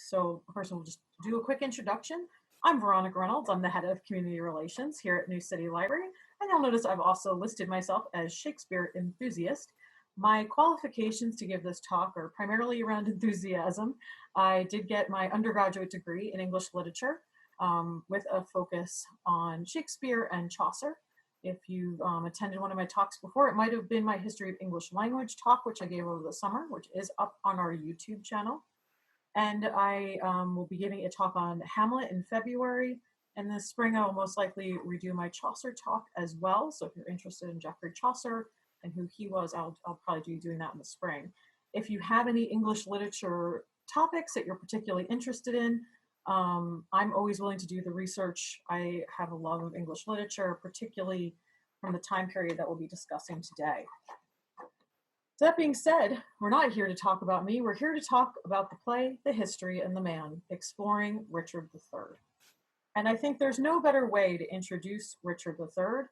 So first we'll just do a quick introduction. I'm Veronica Reynolds. I'm the head of community relations here at New City Library. And you'll notice I've also listed myself as Shakespeare enthusiast. My qualifications to give this talk are primarily around enthusiasm. I did get my undergraduate degree in English literature with a focus on Shakespeare and Chaucer. If you've attended one of my talks before, it might have been my history of English language talk, which I gave over the summer, which is up on our YouTube channel. And I will be giving a talk on Hamlet in February. And this spring, I will most likely redo my Chaucer talk as well. So if you're interested in Geoffrey Chaucer and who he was, I'll probably be doing that in the spring. If you have any English literature topics that you're particularly interested in, I'm always willing to do the research. I have a love of English literature, particularly from the time period that we'll be discussing today. So that being said, we're not here to talk about me. We're here to talk about the play, the history, and the man, exploring Richard III. And I think there's no better way to introduce Richard III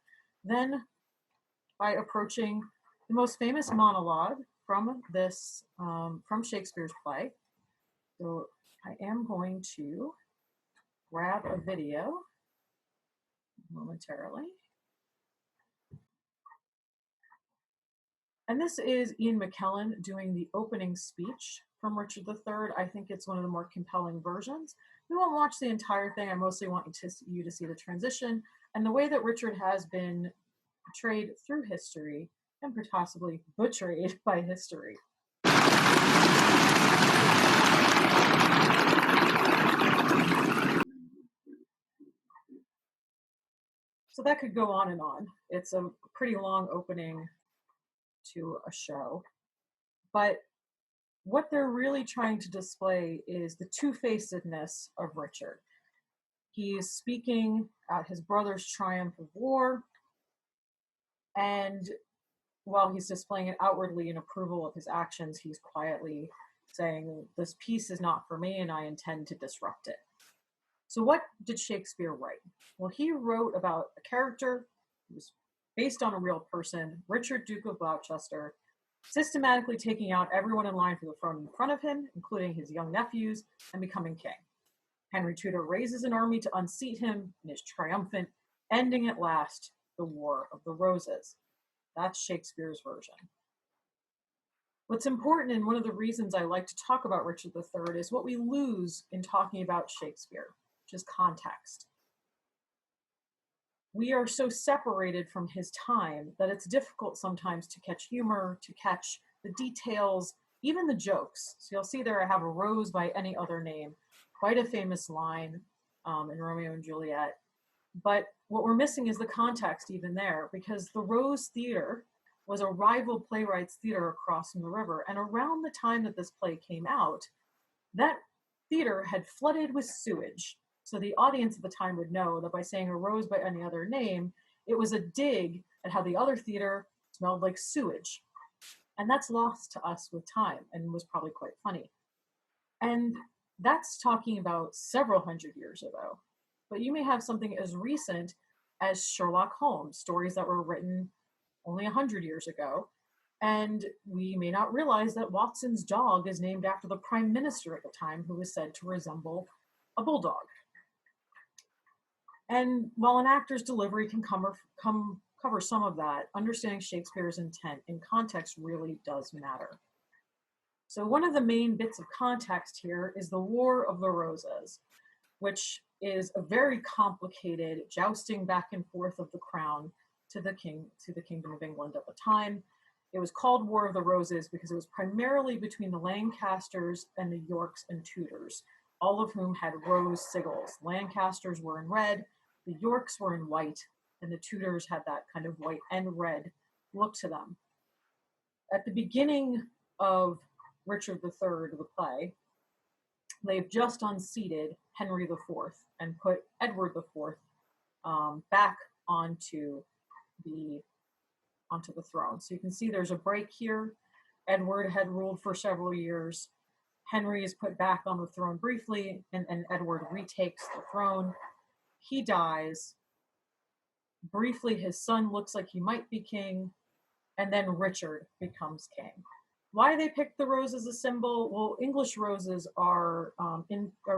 than by approaching the most famous monologue from this, from Shakespeare's play. So I am going to grab a video momentarily. And this is Ian McKellen doing the opening speech from Richard III. I think it's one of the more compelling versions. We won't watch the entire thing. I mostly want you to see the transition and the way that Richard has been portrayed through history and possibly betrayed by history. So that could go on and on. It's a pretty long opening to a show. But what they're really trying to display is the two-facedness of Richard. He's speaking at his brother's triumph of war, and while he's displaying it outwardly in approval of his actions, he's quietly saying, this piece is not for me and I intend to disrupt it. So what did Shakespeare write? Well, he wrote about a character who was based on a real person, Richard, Duke of Gloucester, systematically taking out everyone in line for the throne in front of him, including his young nephews, and becoming king. Henry Tudor raises an army to unseat him and is triumphant, ending at last the War of the Roses. That's Shakespeare's version. What's important, and one of the reasons I like to talk about Richard III, is what we lose in talking about Shakespeare, which is context. We are so separated from his time that it's difficult sometimes to catch humor, to catch the details, even the jokes. So you'll see there I have a rose by any other name, quite a famous line in Romeo and Juliet. But what we're missing is the context even there, because the Rose Theater was a rival playwrights theater across from the river. And around the time that this play came out, that theater had flooded with sewage. So the audience at the time would know that by saying a rose by any other name, it was a dig at how the other theater smelled like sewage. And that's lost to us with time and was probably quite funny. And that's talking about several hundred years ago. But you may have something as recent as Sherlock Holmes, stories that were written only 100 years ago. And we may not realize that Watson's dog is named after the prime minister at the time, who was said to resemble a bulldog. And while an actor's delivery can cover some of that, understanding Shakespeare's intent in context really does matter. So one of the main bits of context here is the War of the Roses, which is a very complicated jousting back and forth of the crown to the Kingdom of England at the time. It was called War of the Roses because it was primarily between the Lancasters and the Yorks and Tudors, all of whom had rose sigils. Lancasters were in red, the Yorks were in white, and the Tudors had that kind of white and red look to them. At the beginning of Richard III, the play, they've just unseated Henry IV and put Edward IV back onto the throne. So you can see there's a break here. Edward had ruled for several years. Henry is put back on the throne briefly, and Edward retakes the throne. He dies. Briefly, his son looks like he might be king, and then Richard becomes king. Why they picked the rose as a symbol? Well, English roses are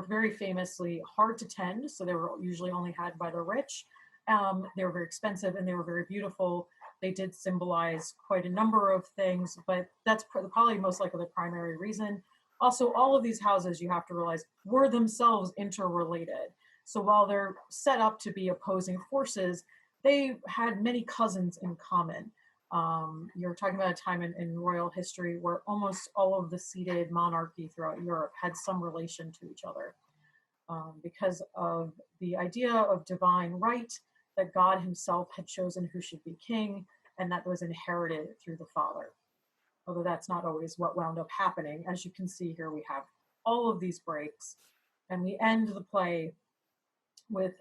very famously hard to tend, so they were usually only had by the rich. They were very expensive and they were very beautiful. They did symbolize quite a number of things, but that's probably most likely the primary reason. Also, all of these houses, you have to realize, were themselves interrelated. So while they're set up to be opposing forces, they had many cousins in common. You're talking about a time in royal history where almost all of the seated monarchy throughout Europe had some relation to each other, because of the idea of divine right, that God himself had chosen who should be king, and that was inherited through the father. Although that's not always what wound up happening. As you can see here, we have all of these breaks, and we end the play with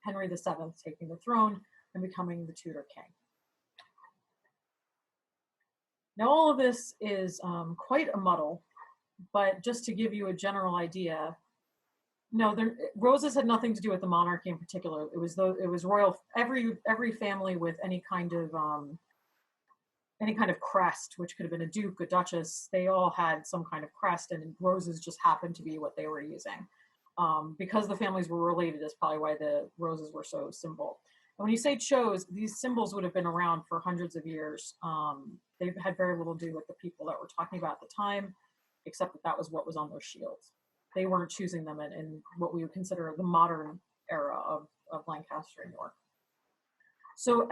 Henry VII taking the throne and becoming the Tudor king. Now, all of this is quite a muddle, but just to give you a general idea, no, roses had nothing to do with the monarchy in particular. It was royal. Every family with any kind of crest, which could have been a duke, a duchess, they all had some kind of crest, and roses just happened to be what they were using. Because the families were related is probably why the roses were so symbol. And when you say chose, these symbols would have been around for hundreds of years. They had very little to do with the people that we're talking about at the time, except that was what was on their shields. They weren't choosing them in what we would consider the modern era of Lancaster and York. So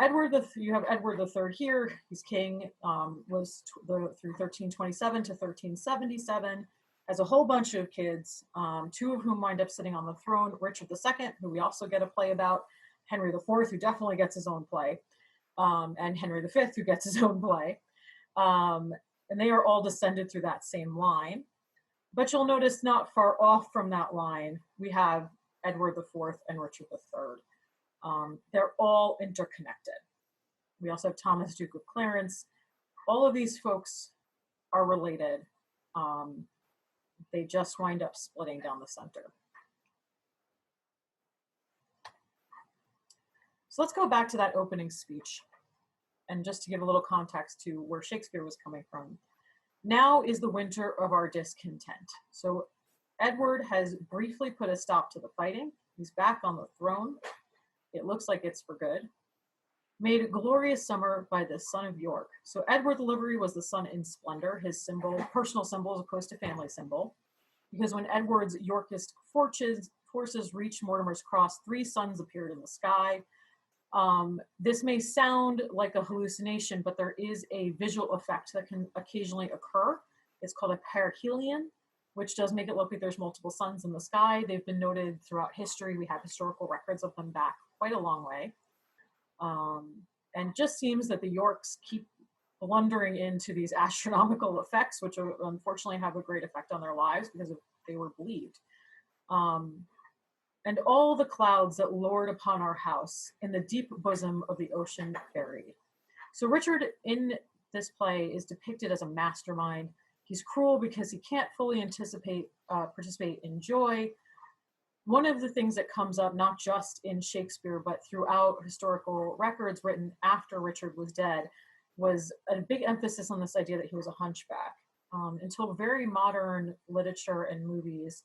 you have Edward III here. He's king, through 1327 to 1377, has a whole bunch of kids, two of whom wind up sitting on the throne. Richard II, who we also get a play about, Henry IV, who definitely gets his own play, and Henry V, who gets his own play. And they are all descended through that same line. But you'll notice not far off from that line, we have Edward IV and Richard III. They're all interconnected. We also have Thomas, Duke of Clarence. All of these folks are related. They just wind up splitting down the center. So let's go back to that opening speech. And just to give a little context to where Shakespeare was coming from. Now is the winter of our discontent. So Edward has briefly put a stop to the fighting. He's back on the throne. It looks like it's for good. Made a glorious summer by the son of York. So Edward the Livery was the sun in splendor, his symbol, personal symbol as opposed to family symbol. Because when Edward's Yorkist forces reached Mortimer's Cross, 3 suns appeared in the sky. This may sound like a hallucination, but there is a visual effect that can occasionally occur. It's called a perihelion, which does make it look like there's multiple suns in the sky. They've been noted throughout history. We have historical records of them back quite a long way. And just seems that the Yorks keep blundering into these astronomical effects, which unfortunately have a great effect on their lives because they were believed. And all the clouds that lord upon our house in the deep bosom of the ocean buried. So Richard in this play is depicted as a mastermind. He's cruel because he can't fully participate in joy. One of the things that comes up, not just in Shakespeare, but throughout historical records written after Richard was dead, was a big emphasis on this idea that he was a hunchback. Until very modern literature and movies,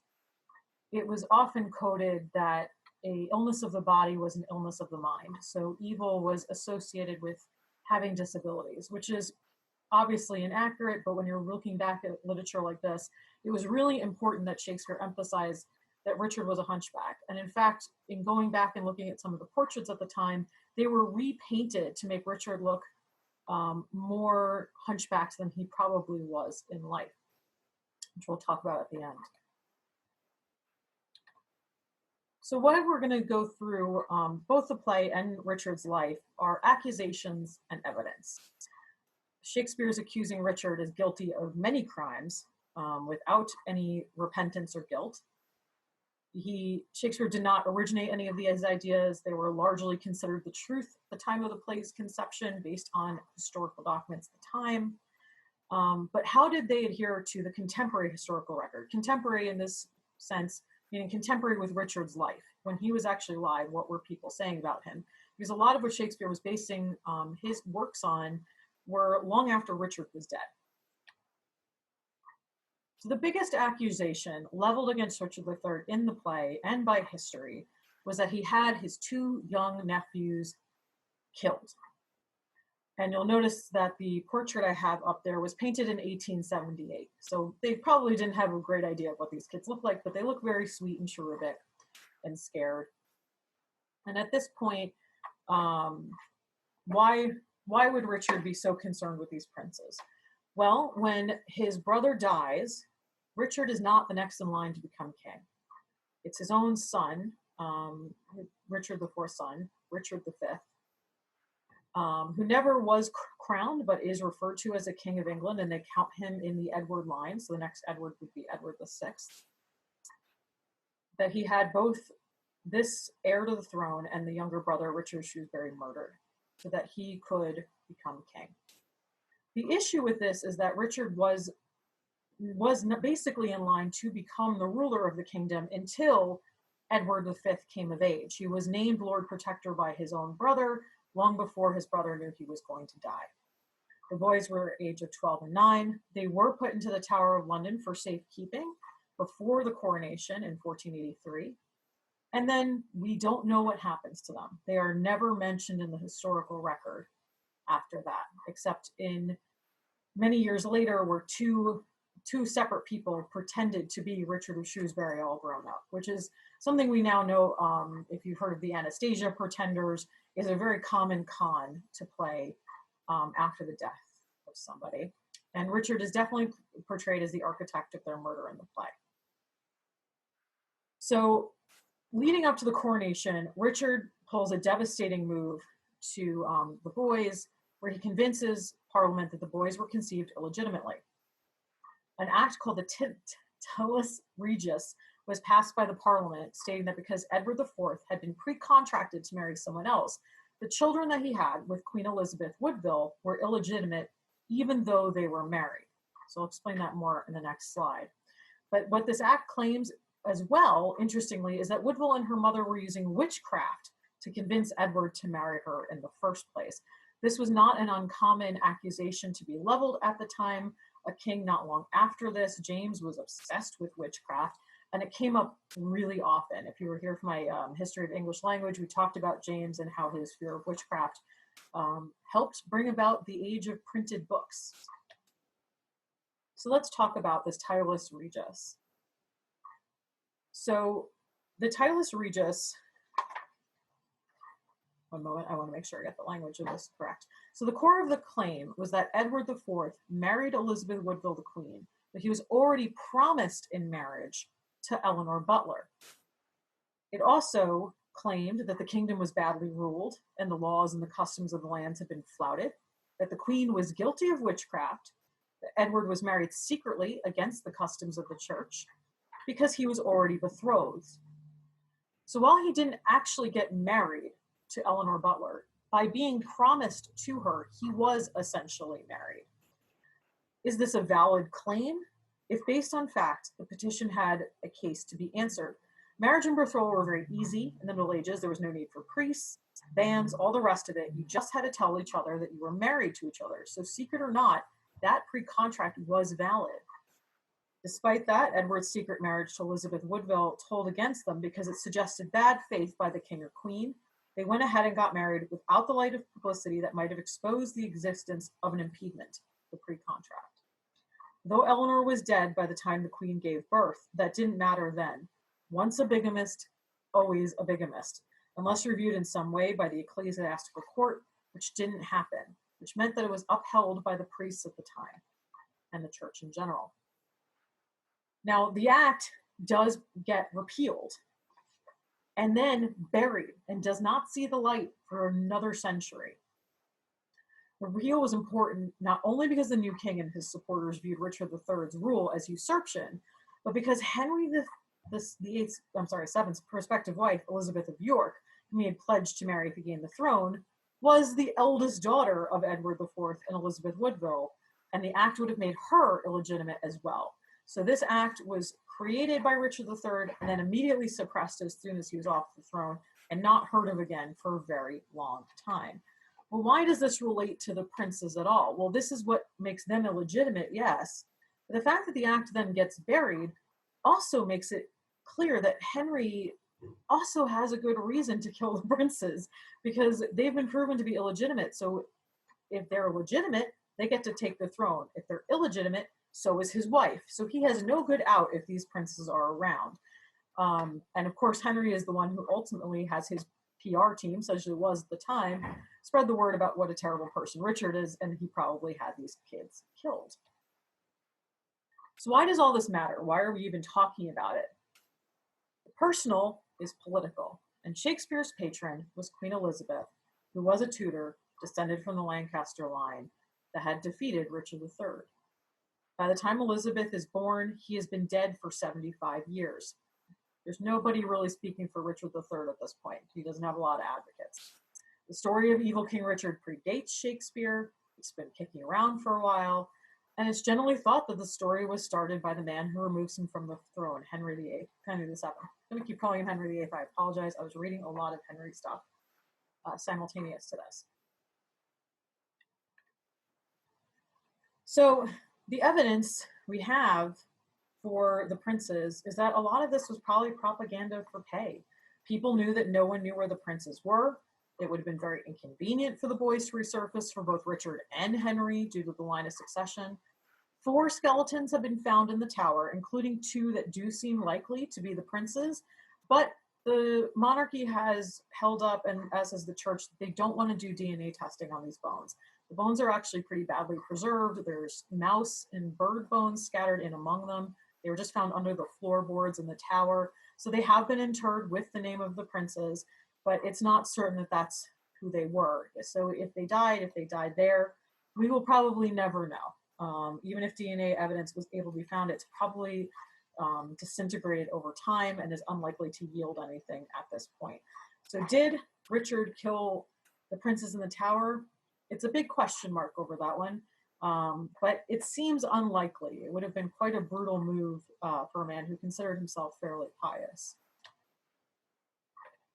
it was often coded that an illness of the body was an illness of the mind. So evil was associated with having disabilities, which is obviously inaccurate, but when you're looking back at literature like this, it was really important that Shakespeare emphasized that Richard was a hunchback. And in fact, in going back and looking at some of the portraits at the time, they were repainted to make Richard look more hunchbacked than he probably was in life, which we'll talk about at the end. So what we're going to go through, both the play and Richard's life, are accusations and evidence. Shakespeare is accusing Richard as guilty of many crimes without any repentance or guilt. Shakespeare did not originate any of these ideas. They were largely considered the truth at the time of the play's conception based on historical documents at the time. But how did they adhere to the contemporary historical record? Contemporary in this sense, meaning contemporary with Richard's life. When he was actually alive, what were people saying about him? Because a lot of what Shakespeare was basing his works on were long after Richard was dead. So the biggest accusation leveled against Richard III in the play and by history was that he had his two young nephews killed. And you'll notice that the portrait I have up there was painted in 1878. So they probably didn't have a great idea of what these kids look like, but they look very sweet and cherubic and scared. And at this point, why would Richard be so concerned with these princes? Well, when his brother dies, Richard is not the next in line to become king. It's his own son, Richard IV's son, Richard V, who never was crowned, but is referred to as a king of England, and they count him in the Edward line, so the next Edward would be Edward VI. That he had both this heir to the throne and the younger brother, Richard Shrewsbury, murdered, so that he could become king. The issue with this is that Richard was basically in line to become the ruler of the kingdom until Edward V came of age. He was named Lord Protector by his own brother long before his brother knew he was going to die. The boys were age of 12 and 9. They were put into the Tower of London for safekeeping before the coronation in 1483. And then we don't know what happens to them. They are never mentioned in the historical record after that, except in many years later where two separate people pretended to be Richard of Shrewsbury all grown up, which is something we now know, if you've heard of the Anastasia pretenders, is a very common con to play after the death of somebody. And Richard is definitely portrayed as the architect of their murder in the play. So leading up to the coronation, Richard pulls a devastating move to the boys, where he convinces Parliament that the boys were conceived illegitimately. An act called the Titulus Regius was passed by the Parliament, stating that because Edward IV had been pre-contracted to marry someone else, the children that he had with Queen Elizabeth Woodville were illegitimate, even though they were married. So I'll explain that more in the next slide. But what this act claims as well, interestingly, is that Woodville and her mother were using witchcraft to convince Edward to marry her in the first place. This was not an uncommon accusation to be leveled at the time. A king not long after this, James, was obsessed with witchcraft, and it came up really often. If you were here for my history of English language, we talked about James and how his fear of witchcraft helped bring about the age of printed books. So let's talk about this Titulus Regius. So the Titulus Regius, one moment, I want to make sure I get the language of this correct. So the core of the claim was that Edward IV married Elizabeth Woodville, the Queen, but he was already promised in marriage to Eleanor Butler. It also claimed that the kingdom was badly ruled and the laws and the customs of the lands had been flouted, that the Queen was guilty of witchcraft, that Edward was married secretly against the customs of the church because he was already betrothed. So while he didn't actually get married to Eleanor Butler, by being promised to her, he was essentially married. Is this a valid claim? If based on fact, the petition had a case to be answered. Marriage and betrothal were very easy in the Middle Ages. There was no need for priests, bands, all the rest of it. You just had to tell each other that you were married to each other. So secret or not, that pre-contract was valid. Despite that, Edward's secret marriage to Elizabeth Woodville told against them because it suggested bad faith by the king or queen. They went ahead and got married without the light of publicity that might have exposed the existence of an impediment, the pre-contract. Though Eleanor was dead by the time the queen gave birth, that didn't matter then. Once a bigamist, always a bigamist, unless reviewed in some way by the ecclesiastical court, which didn't happen, which meant that it was upheld by the priests at the time and the church in general. Now, the act does get repealed and then buried and does not see the light for another century. The repeal was important not only because the new king and his supporters viewed Richard III's rule as usurpation, but because Henry VII's prospective wife, Elizabeth of York, whom he had pledged to marry if he gained the throne, was the eldest daughter of Edward IV and Elizabeth Woodville, and the act would have made her illegitimate as well. So this act was created by Richard III and then immediately suppressed as soon as he was off the throne and not heard of again for a very long time. Well, why does this relate to the princes at all? Well, this is what makes them illegitimate, yes, The fact that the act then gets buried also makes it clear that Henry also has a good reason to kill the princes, because they've been proven to be illegitimate. So if they're legitimate, they get to take the throne. If they're illegitimate, so is his wife. So he has no good out if these princes are around. And of course, Henry is the one who ultimately has his PR team, such as it was at the time, spread the word about what a terrible person Richard is, and he probably had these kids killed. So why does all this matter? Why are we even talking about it? The personal is political, and Shakespeare's patron was Queen Elizabeth, who was a Tudor descended from the Lancaster line that had defeated Richard III. By the time Elizabeth is born, he has been dead for 75 years. There's nobody really speaking for Richard III at this point. He doesn't have a lot of advocates. The story of evil King Richard predates Shakespeare. It's been kicking around for a while, and it's generally thought that the story was started by the man who removes him from the throne, Henry VIII. Henry VII. I'm going to keep calling him Henry VIII. I apologize. I was reading a lot of Henry stuff simultaneous to this. So the evidence we have for the princes is that a lot of this was probably propaganda for pay. People knew that no one knew where the princes were. It would have been very inconvenient for the boys to resurface for both Richard and Henry due to the line of succession. 4 skeletons have been found in the tower, including 2 that do seem likely to be the princes, but the monarchy has held up, and as has the church, they don't want to do DNA testing on these bones. The bones are actually pretty badly preserved. There's mouse and bird bones scattered in among them. They were just found under the floorboards in the tower. So they have been interred with the name of the princes, but it's not certain that that's who they were. So if they died there, we will probably never know. Even if DNA evidence was able to be found, it's probably disintegrated over time and is unlikely to yield anything at this point. So did Richard kill the princes in the tower? It's a big question mark over that one, but it seems unlikely. It would have been quite a brutal move for a man who considered himself fairly pious.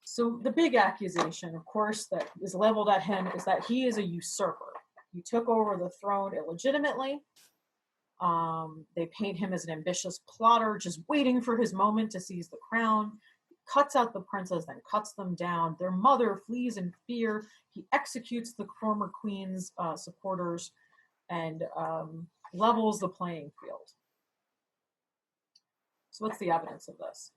So the big accusation, of course, that is leveled at him is that he is a usurper. He took over the throne illegitimately. They paint him as an ambitious plotter, just waiting for his moment to seize the crown. He cuts out the princes, then cuts them down. Their mother flees in fear. He executes the former queen's supporters and levels the playing field. So what's the evidence of this?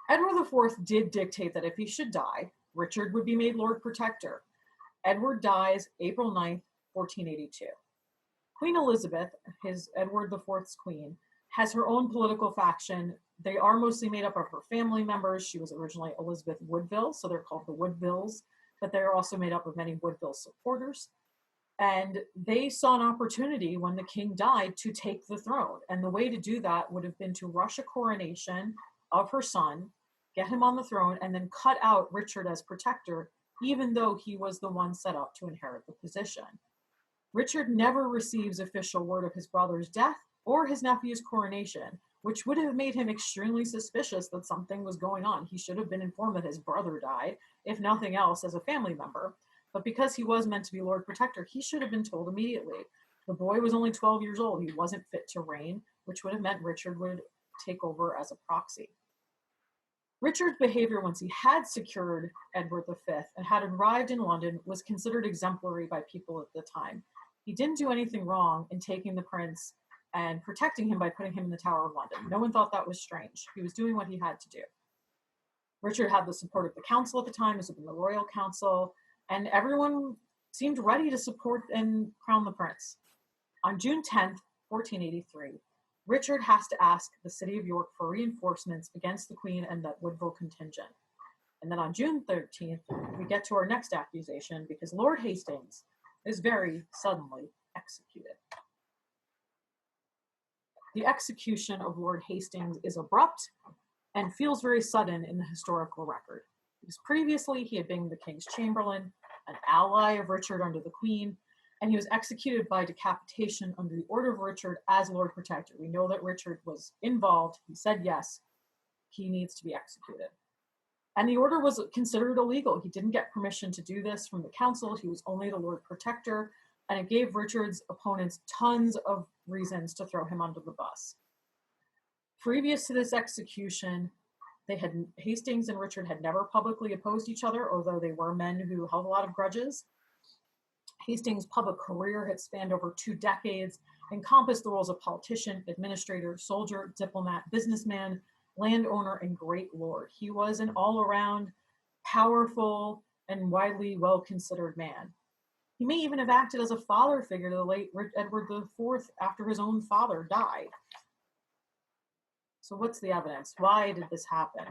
Edward IV did dictate that if he should die, Richard would be made Lord Protector. Edward dies April 9th, 1482. Queen Elizabeth, his Edward IV's queen, has her own political faction. They are mostly made up of her family members. She was originally Elizabeth Woodville, so they're called the Woodvilles, but they're also made up of many Woodville supporters. And they saw an opportunity when the king died to take the throne. And the way to do that would have been to rush a coronation of her son, get him on the throne, and then cut out Richard as protector, even though he was the one set up to inherit the position. Richard never receives official word of his brother's death or his nephew's coronation, which would have made him extremely suspicious that something was going on. He should have been informed that his brother died, if nothing else, as a family member. But because he was meant to be Lord Protector, he should have been told immediately. The boy was only 12 years old. He wasn't fit to reign, which would have meant Richard would take over as a proxy. Richard's behavior once he had secured Edward V and had arrived in London was considered exemplary by people at the time. He didn't do anything wrong in taking the prince and protecting him by putting him in the Tower of London. No one thought that was strange. He was doing what he had to do. Richard had the support of the council at the time, this had been the royal council, and everyone seemed ready to support and crown the prince. On June 10th, 1483, Richard has to ask the city of York for reinforcements against the queen and that Woodville contingent. And then on June 13th, we get to our next accusation because Lord Hastings is very suddenly executed. The execution of Lord Hastings is abrupt and feels very sudden in the historical record. Because previously he had been the king's chamberlain, an ally of Richard under the queen, and he was executed by decapitation under the order of Richard as Lord Protector. We know that Richard was involved. He said yes, he needs to be executed. And the order was considered illegal. He didn't get permission to do this from the council. He was only the Lord Protector, and it gave Richard's opponents tons of reasons to throw him under the bus. Previous to this execution, Hastings and Richard had never publicly opposed each other, although they were men who held a lot of grudges. Hastings' public career had spanned over 2 decades, encompassed the roles of politician, administrator, soldier, diplomat, businessman, landowner, and great lord. He was an all-around, powerful, and widely well-considered man. He may even have acted as a father figure to the late Edward IV after his own father died. So what's the evidence? Why did this happen?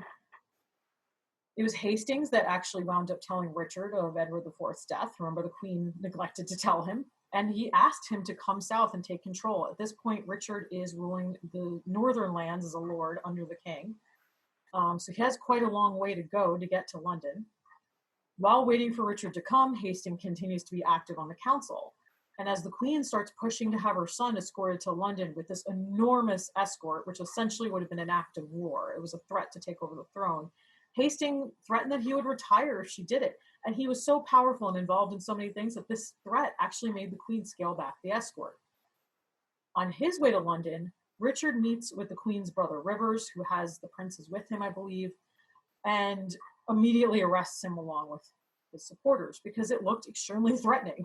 It was Hastings that actually wound up telling Richard of Edward IV's death. Remember, the Queen neglected to tell him, and he asked him to come south and take control. At this point, Richard is ruling the northern lands as a lord under the king. So he has quite a long way to go to get to London. While waiting for Richard to come, Hastings continues to be active on the council. And as the Queen starts pushing to have her son escorted to London with this enormous escort, which essentially would have been an act of war, it was a threat to take over the throne, Hastings threatened that he would retire if she did it. And he was so powerful and involved in so many things that this threat actually made the Queen scale back the escort. On his way to London, Richard meets with the Queen's brother Rivers, who has the princes with him, I believe, and immediately arrests him along with his supporters because it looked extremely threatening.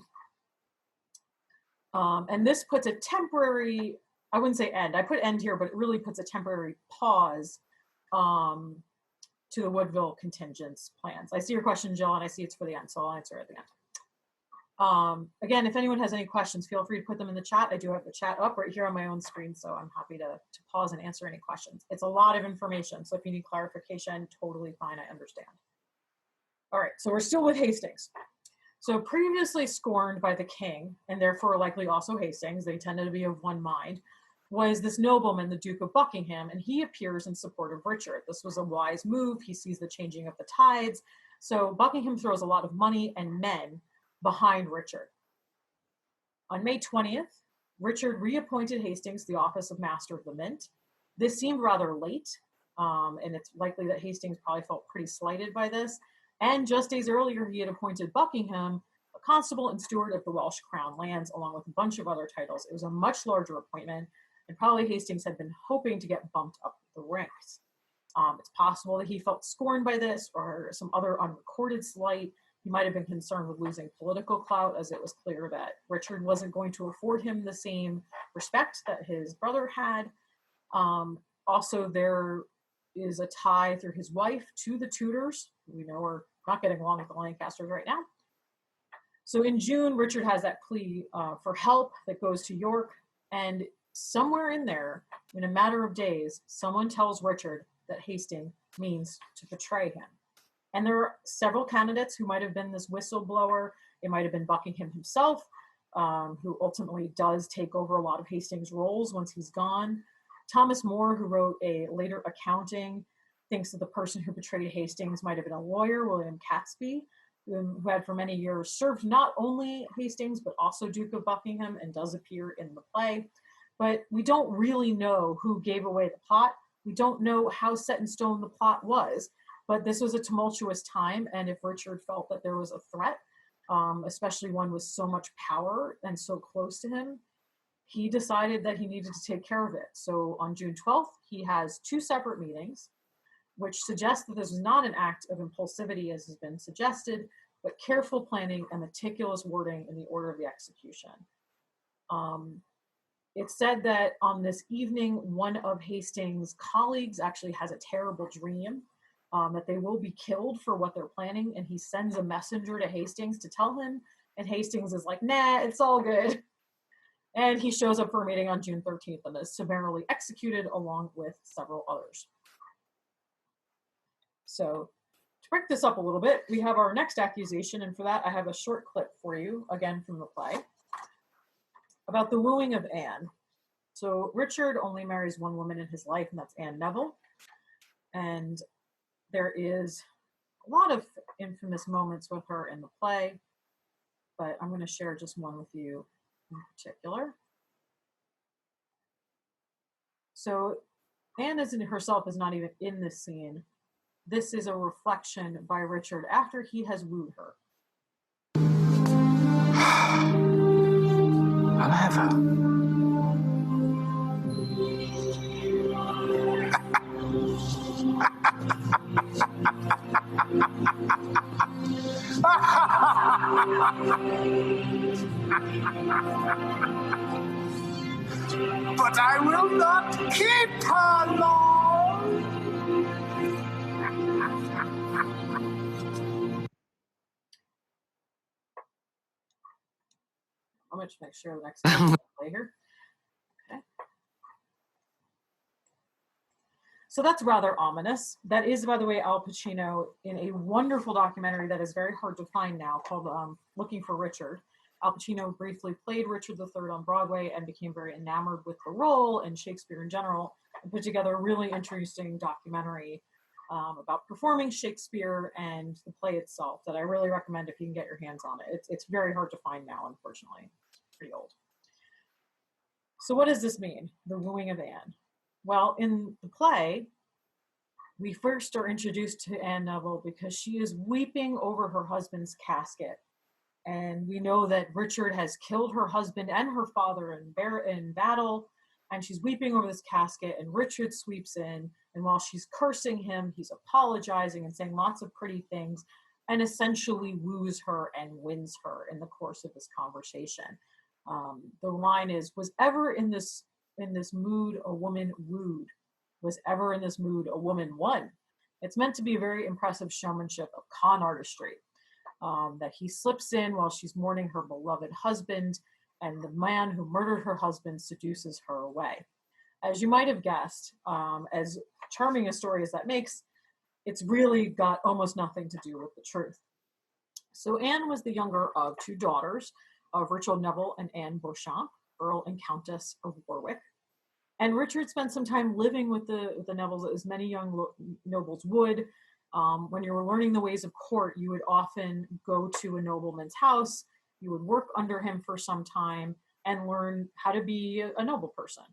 And this puts a temporary, I wouldn't say end, I put end here, but it really puts a temporary pause to the Woodville contingent's plans. I see your question, Jill, and I see it's for the end, so I'll answer it at the end. Again, if anyone has any questions, feel free to put them in the chat. I do have the chat up right here on my own screen, so I'm happy to pause and answer any questions. It's a lot of information, so if you need clarification, totally fine, I understand. All right, so we're still with Hastings. So previously scorned by the king, and therefore likely also Hastings, they tended to be of one mind, was this nobleman, the Duke of Buckingham, and he appears in support of Richard. This was a wise move. He sees the changing of the tides. So Buckingham throws a lot of money and men behind Richard. On May 20th, Richard reappointed Hastings the office of Master of the Mint. This seemed rather late, and it's likely that Hastings probably felt pretty slighted by this. And just days earlier, he had appointed Buckingham a constable and steward of the Welsh crown lands, along with a bunch of other titles. It was a much larger appointment, and probably Hastings had been hoping to get bumped up the ranks. It's possible that he felt scorned by this or some other unrecorded slight. He might have been concerned with losing political clout, as it was clear that Richard wasn't going to afford him the same respect that his brother had. Also, there is a tie through his wife to the Tudors. We know we're not getting along with the Lancasters right now. So in June, Richard has that plea for help that goes to York, and somewhere in there, in a matter of days, someone tells Richard that Hastings means to betray him. And there are several candidates who might have been this whistleblower. It might have been Buckingham himself, who ultimately does take over a lot of Hastings' roles once he's gone. Thomas More, who wrote a later accounting, thinks that the person who betrayed Hastings might have been a lawyer, William Catesby, who had for many years served not only Hastings, but also Duke of Buckingham, and does appear in the play. But we don't really know who gave away the plot. We don't know how set in stone the plot was, but this was a tumultuous time, and if Richard felt that there was a threat, especially one with so much power and so close to him, he decided that he needed to take care of it. So on June 12th, he has 2 separate meetings, which suggests that this was not an act of impulsivity as has been suggested, but careful planning and meticulous wording in the order of the execution. It's said that on this evening, one of Hastings' colleagues actually has a terrible dream that they will be killed for what they're planning, and he sends a messenger to Hastings to tell him, and Hastings is like, nah, it's all good. And he shows up for a meeting on June 13th and is summarily executed along with several others. So to break this up a little bit, we have our next accusation, and for that I have a short clip for you, again from the play, about the wooing of Anne. So Richard only marries one woman in his life, and that's Anne Neville. And there is a lot of infamous moments with her in the play, but I'm going to share just one with you in particular. So Anne herself is not even in this scene. This is a reflection by Richard after he has wooed her. I'll have her. But I will not keep her long. I'm going to make sure the next one play here. Okay. So that's rather ominous. That is, by the way, Al Pacino in a wonderful documentary that is very hard to find now called Looking for Richard. Al Pacino briefly played Richard III on Broadway and became very enamored with the role and Shakespeare in general, and put together a really interesting documentary about performing Shakespeare and the play itself that I really recommend if you can get your hands on it. It's very hard to find now, unfortunately. It's pretty old. So what does this mean, the wooing of Anne? Well, in the play, we first are introduced to Anne Neville because she is weeping over her husband's casket. And we know that Richard has killed her husband and her father in battle, and she's weeping over this casket, and Richard sweeps in, and while she's cursing him, he's apologizing and saying lots of pretty things, and essentially woos her and wins her in the course of this conversation. The line is, was ever in this mood a woman wooed? Was ever in this mood a woman won? It's meant to be a very impressive showmanship of con artistry. That he slips in while she's mourning her beloved husband, and the man who murdered her husband seduces her away. As you might have guessed, as charming a story as that makes, it's really got almost nothing to do with the truth. So Anne was the younger of two daughters of Richard Neville and Anne Beauchamp, Earl and Countess of Warwick. And Richard spent some time living with the Nevilles, as many young nobles would. When you were learning the ways of court, you would often go to a nobleman's house, you would work under him for some time and learn how to be a noble person.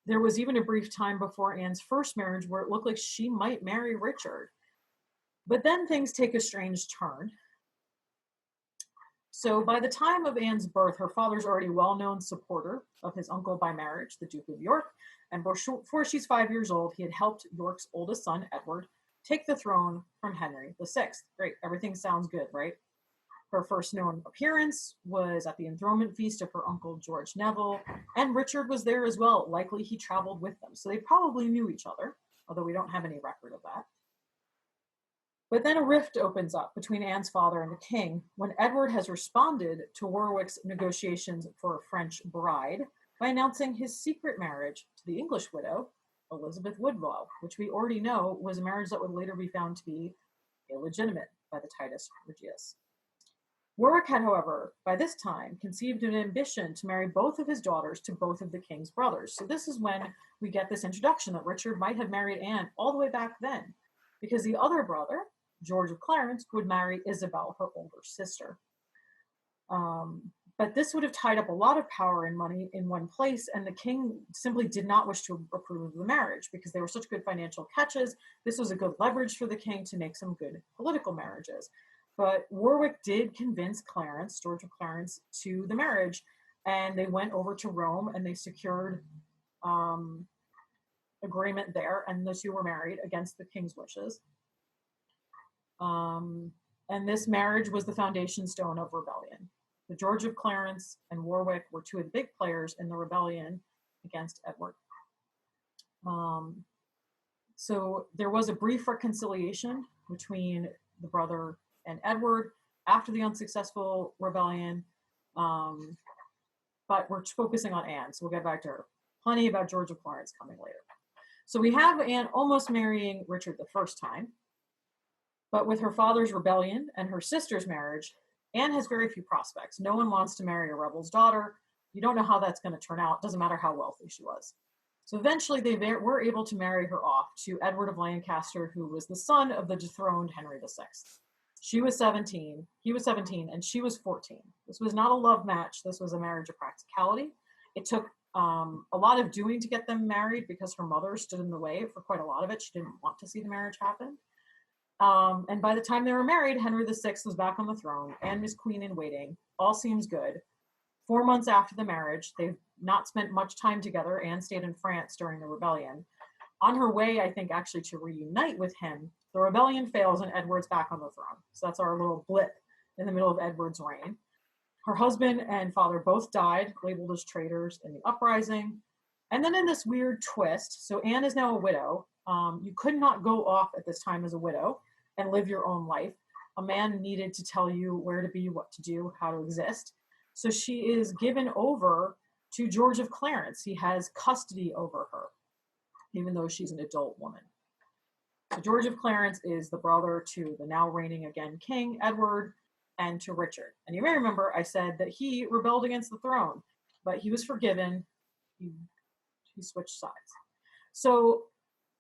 There was even a brief time before Anne's first marriage where it looked like she might marry Richard. But then things take a strange turn. So by the time of Anne's birth, her father's already a well-known supporter of his uncle by marriage, the Duke of York, and before she's 5 years old, he had helped York's oldest son, Edward, take the throne from Henry VI. Great, everything sounds good, right? Her first known appearance was at the enthronement feast of her uncle George Neville, and Richard was there as well. Likely he traveled with them, so they probably knew each other, although we don't have any record of that. But then a rift opens up between Anne's father and the king when Edward has responded to Warwick's negotiations for a French bride by announcing his secret marriage to the English widow, Elizabeth Woodville, which we already know was a marriage that would later be found to be illegitimate by the Titulus Regius. Warwick had, however, by this time conceived an ambition to marry both of his daughters to both of the king's brothers. So this is when we get this introduction that Richard might have married Anne all the way back then, because the other brother, George of Clarence, would marry Isabel, her older sister. But this would have tied up a lot of power and money in one place, and the king simply did not wish to approve of the marriage because they were such good financial catches. This was a good leverage for the king to make some good political marriages. But Warwick did convince Clarence, George of Clarence, to the marriage, and they went over to Rome and they secured agreement there, and the two were married against the king's wishes. And this marriage was the foundation stone of rebellion. The George of Clarence and Warwick were two of the big players in the rebellion against Edward. So there was a brief reconciliation between the brother and Edward after the unsuccessful rebellion, but we're focusing on Anne, so we'll get back to her. Plenty about George of Clarence coming later. So we have Anne almost marrying Richard the first time, but with her father's rebellion and her sister's marriage, Anne has very few prospects. No one wants to marry a rebel's daughter. You don't know how that's going to turn out. Doesn't matter how wealthy she was. So eventually they were able to marry her off to Edward of Lancaster, who was the son of the dethroned Henry VI. She was 17, he was 17, and she was 14. This was not a love match. This was a marriage of practicality. It took a lot of doing to get them married because her mother stood in the way for quite a lot of it. She didn't want to see the marriage happen. And by the time they were married, Henry VI was back on the throne and was queen in waiting. All seems good. 4 months after the marriage, they've not spent much time together. Anne stayed in France during the rebellion. On her way, I think, actually to reunite with him, the rebellion fails and Edward's back on the throne. So that's our little blip in the middle of Edward's reign. Her husband and father both died, labeled as traitors in the uprising. And then in this weird twist, so Anne is now a widow. You could not go off at this time as a widow and live your own life. A man needed to tell you where to be, what to do, how to exist. So she is given over to George of Clarence. He has custody over her, even though she's an adult woman. So George of Clarence is the brother to the now reigning again King Edward and to Richard. And you may remember I said that he rebelled against the throne, but he was forgiven. He switched sides. So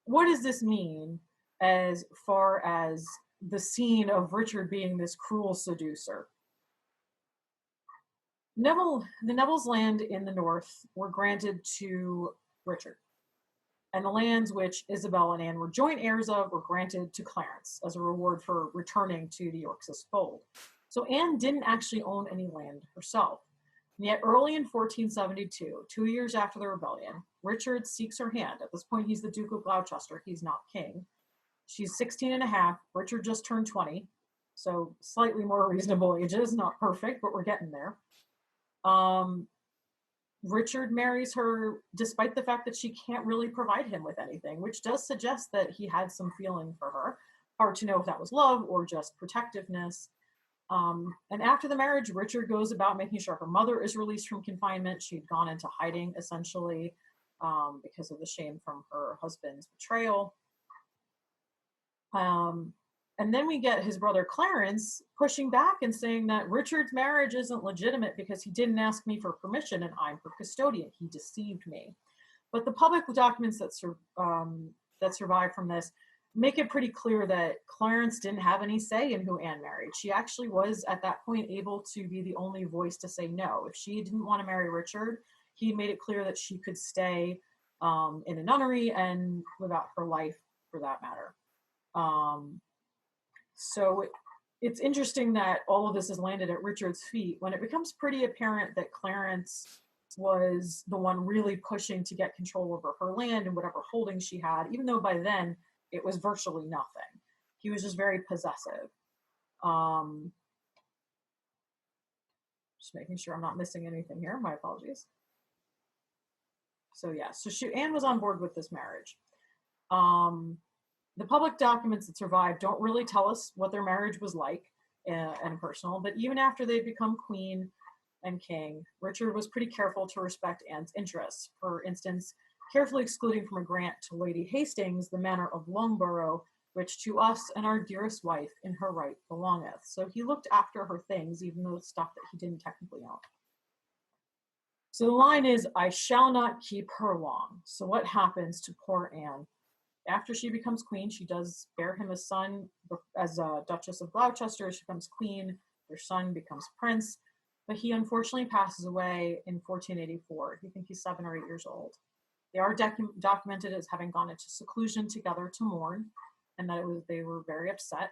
what does this mean as far as the scene of Richard being this cruel seducer? The Neville's land in the north were granted to Richard, and the lands which Isabel and Anne were joint heirs of were granted to Clarence as a reward for returning to the Yorkist fold. So Anne didn't actually own any land herself. And yet early in 1472, 2 years after the rebellion, Richard seeks her hand. At this point, he's the Duke of Gloucester. He's not king. She's 16 and a half. Richard just turned 20. So slightly more reasonable ages. Not perfect, but we're getting there. Richard marries her despite the fact that she can't really provide him with anything, which does suggest that he had some feeling for her. Hard to know if that was love or just protectiveness. And after the marriage, Richard goes about making sure her mother is released from confinement. She'd gone into hiding, essentially, because of the shame from her husband's betrayal. And then we get his brother Clarence pushing back and saying that Richard's marriage isn't legitimate because he didn't ask me for permission and I'm her custodian. He deceived me. But the public documents that survive from this make it pretty clear that Clarence didn't have any say in who Anne married. She actually was, at that point, able to be the only voice to say no. If she didn't want to marry Richard, he made it clear that she could stay in a nunnery and live out her life, for that matter. So it's interesting that all of this has landed at Richard's feet when it becomes pretty apparent that Clarence was the one really pushing to get control over her land and whatever holdings she had, even though by then it was virtually nothing. He was just very possessive. Just making sure I'm not missing anything here. My apologies. So yeah, so Anne was on board with this marriage. The public documents that survive don't really tell us what their marriage was like and personal, but even after they'd become queen and king, Richard was pretty careful to respect Anne's interests. For instance, carefully excluding from a grant to Lady Hastings the manor of Loughborough, which to us and our dearest wife in her right belongeth. So he looked after her things, even though stuff that he didn't technically own. So the line is, I shall not keep her long. So what happens to poor Anne? After she becomes queen, she does bear him a son as a Duchess of Gloucester. She becomes queen. Their son becomes prince. But he unfortunately passes away in 1484. You think he's 7 or 8 years old. They are documented as having gone into seclusion together to mourn, and that they were very upset.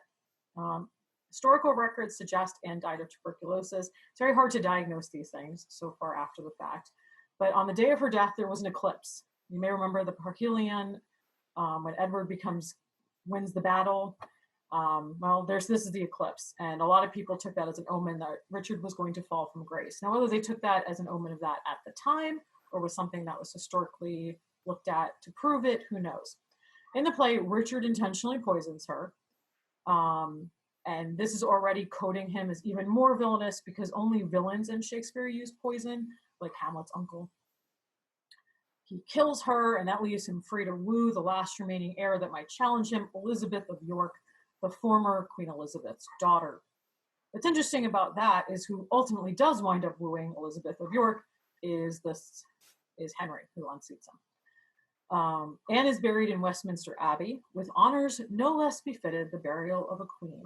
Historical records suggest Anne died of tuberculosis. It's very hard to diagnose these things so far after the fact. But on the day of her death, there was an eclipse. You may remember the Parhelion, when Edward wins the battle. This is the eclipse, and a lot of people took that as an omen that Richard was going to fall from grace. Now, whether they took that as an omen of that at the time or was something that was historically looked at to prove it, who knows? In the play, Richard intentionally poisons her, and this is already coding him as even more villainous because only villains in Shakespeare use poison, like Hamlet's uncle. He kills her, and that leaves him free to woo the last remaining heir that might challenge him, Elizabeth of York, the former Queen Elizabeth's daughter. What's interesting about that is who ultimately does wind up wooing Elizabeth of York is Henry, who unseats him. Anne is buried in Westminster Abbey with honors no less befitted the burial of a queen.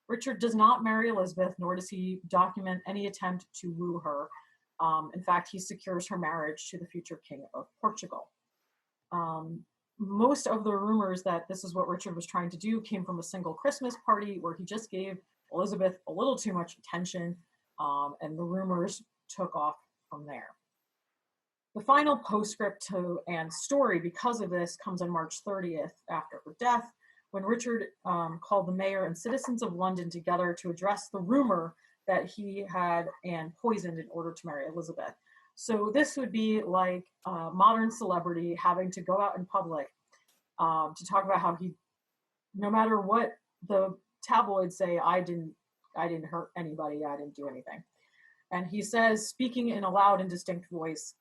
Richard does not marry Elizabeth, nor does he document any attempt to woo her. In fact, he secures her marriage to the future king of Portugal. Most of the rumors that this is what Richard was trying to do came from a single Christmas party where he just gave Elizabeth a little too much attention, and the rumors took off from there. The final postscript to Anne's story, because of this, comes on March 30th after her death, when Richard called the mayor and citizens of London together to address the rumor that he had Anne poisoned in order to marry Elizabeth. So this would be like a modern celebrity having to go out in public to talk about how he, no matter what the tabloids say, I didn't hurt anybody, I didn't do anything. And he says, speaking in a loud and distinct voice,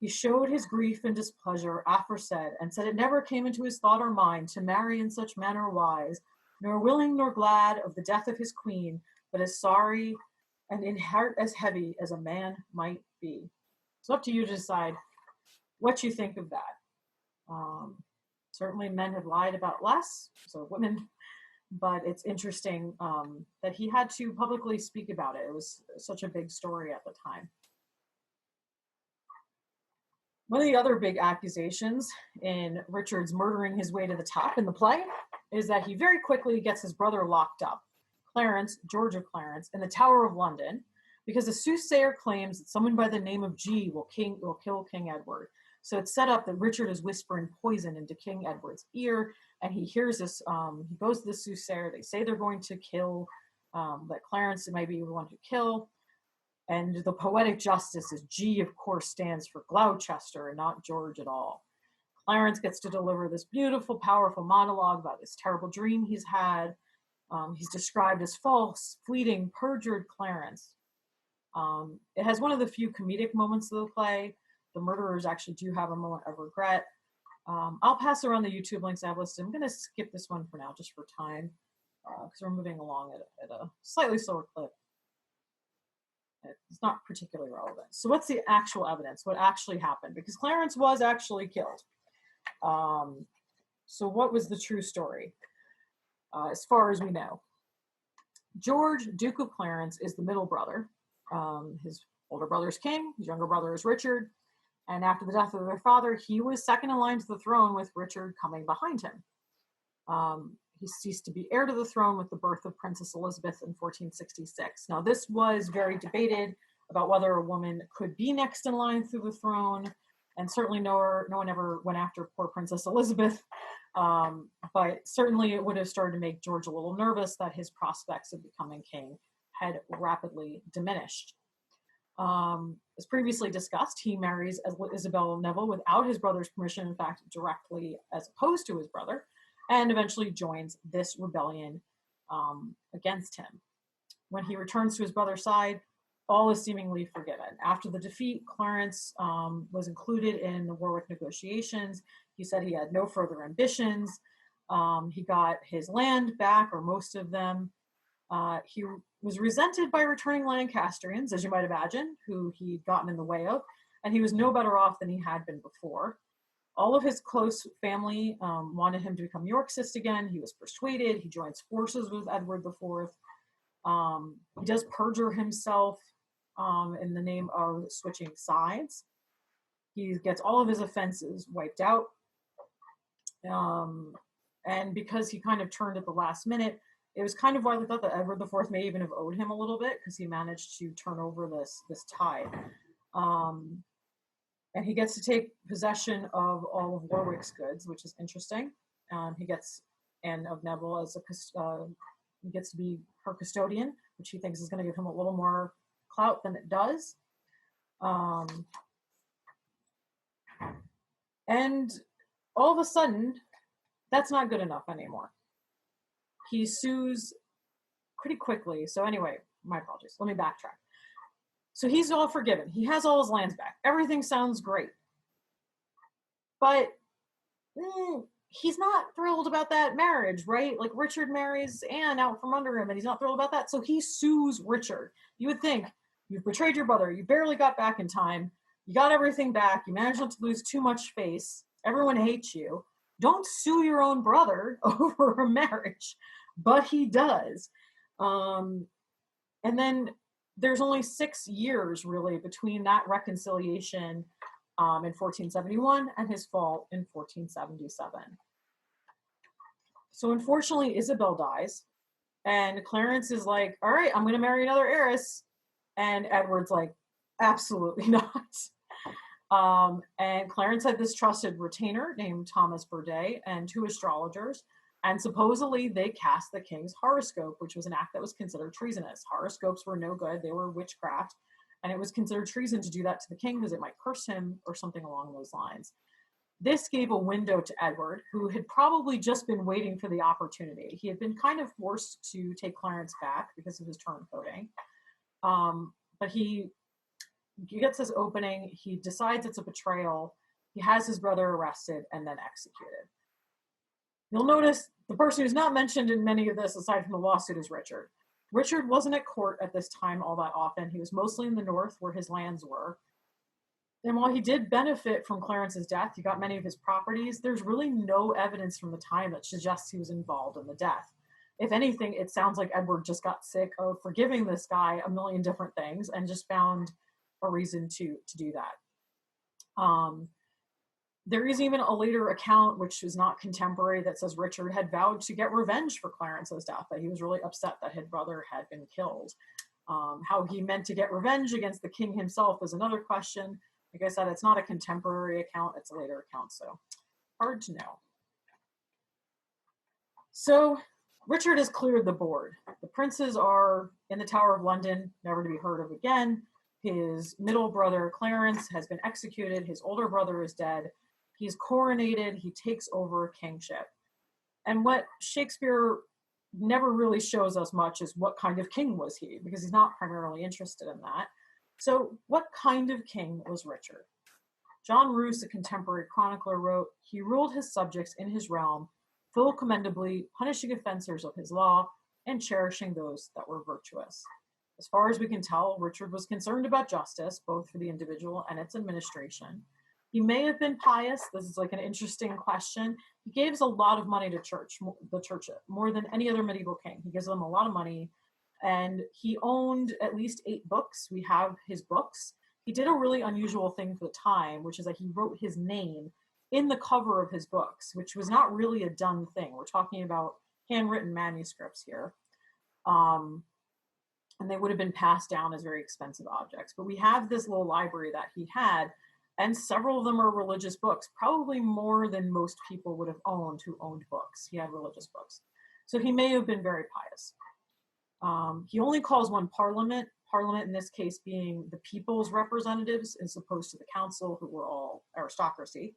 he showed his grief and displeasure aforesaid, and said it never came into his thought or mind to marry in such manner wise, nor willing nor glad of the death of his queen, but as sorry and in heart as heavy as a man might be. It's up to you to decide what you think of that. Certainly men have lied about less, so women, but it's interesting that he had to publicly speak about it. It was such a big story at the time. One of the other big accusations in Richard's murdering his way to the top in the play is that he very quickly gets his brother locked up, Clarence, George of Clarence, in the Tower of London, because a soothsayer claims that someone by the name of G will kill King Edward. So it's set up that Richard is whispering poison into King Edward's ear, and he hears this, he goes to the soothsayer, they say they're going to kill, that Clarence might be the one to kill, and the poetic justice is G, of course, stands for Gloucester and not George at all. Clarence gets to deliver this beautiful, powerful monologue about this terrible dream he's had. He's described as false, fleeting, perjured Clarence. It has one of the few comedic moments of the play. The murderers actually do have a moment of regret. I'll pass around the YouTube links I've listed. I'm going to skip this one for now, just for time, because we're moving along at a slightly slower clip. It's not particularly relevant. So what's the actual evidence? What actually happened? Because Clarence was actually killed. So what was the true story? As far as we know, George, Duke of Clarence, is the middle brother. His older brother is king, his younger brother is Richard, and after the death of their father, he was second in line to the throne, with Richard coming behind him. He ceased to be heir to the throne with the birth of Princess Elizabeth in 1466. Now, this was very debated about whether a woman could be next in line through the throne, and certainly no one ever went after poor Princess Elizabeth. But certainly it would have started to make George a little nervous that his prospects of becoming king had rapidly diminished. As previously discussed, he marries Isabel of Neville without his brother's permission, in fact, directly as opposed to his brother, and eventually joins this rebellion against him. When he returns to his brother's side, all is seemingly forgiven. After the defeat, Clarence was included in the Warwick negotiations. He said he had no further ambitions. He got his land back, or most of them. He was resented by returning Lancastrians, as you might imagine, who he'd gotten in the way of, and he was no better off than he had been before. All of his close family wanted him to become Yorkist again. He was persuaded. He joins forces with Edward IV. He does perjure himself in the name of switching sides. He gets all of his offenses wiped out. And because he kind of turned at the last minute, it was kind of widely thought that Edward IV may even have owed him a little bit, because he managed to turn over this tide. And he gets to take possession of all of Warwick's goods, which is interesting. He gets Anne of Neville as he gets to be her custodian, which he thinks is going to give him a little more clout than it does. And all of a sudden, that's not good enough anymore. He sues pretty quickly. So anyway, my apologies. Let me backtrack. So he's all forgiven. He has all his lands back. Everything sounds great. But he's not thrilled about that marriage, right? Like, Richard marries Anne out from under him, and he's not thrilled about that. So he sues Richard. You would think, you've betrayed your brother. You barely got back in time. You got everything back. You managed not to lose too much face. Everyone hates you. Don't sue your own brother over a marriage. But he does. And then there's only 6 years, really, between that reconciliation in 1471 and his fall in 1477. So unfortunately, Isabel dies, and Clarence is like, all right, I'm going to marry another heiress. And Edward's like, absolutely not. And Clarence had this trusted retainer named Thomas Burdett and two astrologers. And supposedly they cast the king's horoscope, which was an act that was considered treasonous. Horoscopes were no good. They were witchcraft. And it was considered treason to do that to the king because it might curse him or something along those lines. This gave a window to Edward, who had probably just been waiting for the opportunity. He had been kind of forced to take Clarence back because of his turncoating. But he gets his opening. He decides it's a betrayal. He has his brother arrested and then executed. You'll notice the person who's not mentioned in many of this, aside from the lawsuit, is Richard. Richard wasn't at court at this time all that often. He was mostly in the north where his lands were. And while he did benefit from Clarence's death, he got many of his properties, there's really no evidence from the time that suggests he was involved in the death. If anything, it sounds like Edward just got sick of forgiving this guy a million different things and just found a reason to do that. There is even a later account, which is not contemporary, that says Richard had vowed to get revenge for Clarence's death, that he was really upset that his brother had been killed. How he meant to get revenge against the king himself is another question. Like I said, it's not a contemporary account, it's a later account, so hard to know. So Richard has cleared the board. The princes are in the Tower of London, never to be heard of again. His middle brother, Clarence, has been executed. His older brother is dead. He's coronated. He takes over kingship. And what Shakespeare never really shows us much is what kind of king was he, because he's not primarily interested in that. So what kind of king was Richard? John Roos, a contemporary chronicler, wrote, "He ruled his subjects in his realm, full commendably, punishing offenders of his law, and cherishing those that were virtuous." As far as we can tell, Richard was concerned about justice, both for the individual and its administration. He may have been pious. This is like an interesting question. He gives a lot of money to the church, more than any other medieval king. He gives them a lot of money. And he owned at least 8 books. We have his books. He did a really unusual thing for the time, which is that he wrote his name in the cover of his books, which was not really a done thing. We're talking about handwritten manuscripts here. And they would have been passed down as very expensive objects. But we have this little library that he had, and several of them are religious books, probably more than most people would have owned who owned books. He had religious books. So he may have been very pious. He only calls one parliament in this case being the people's representatives as opposed to the council, who were all aristocracy.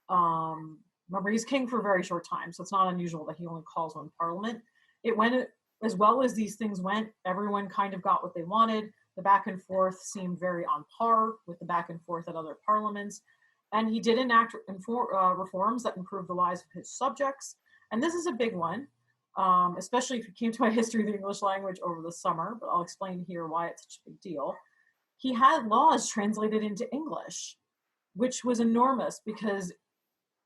Remember, he's king for a very short time, so it's not unusual that he only calls one parliament. It went as well as these things went. Everyone kind of got what they wanted. The back and forth seemed very on par with the back and forth at other parliaments. And he did enact reforms that improved the lives of his subjects. And this is a big one. Especially if you came to my history of the English language over the summer, but I'll explain here why it's such a big deal. He had laws translated into English, which was enormous because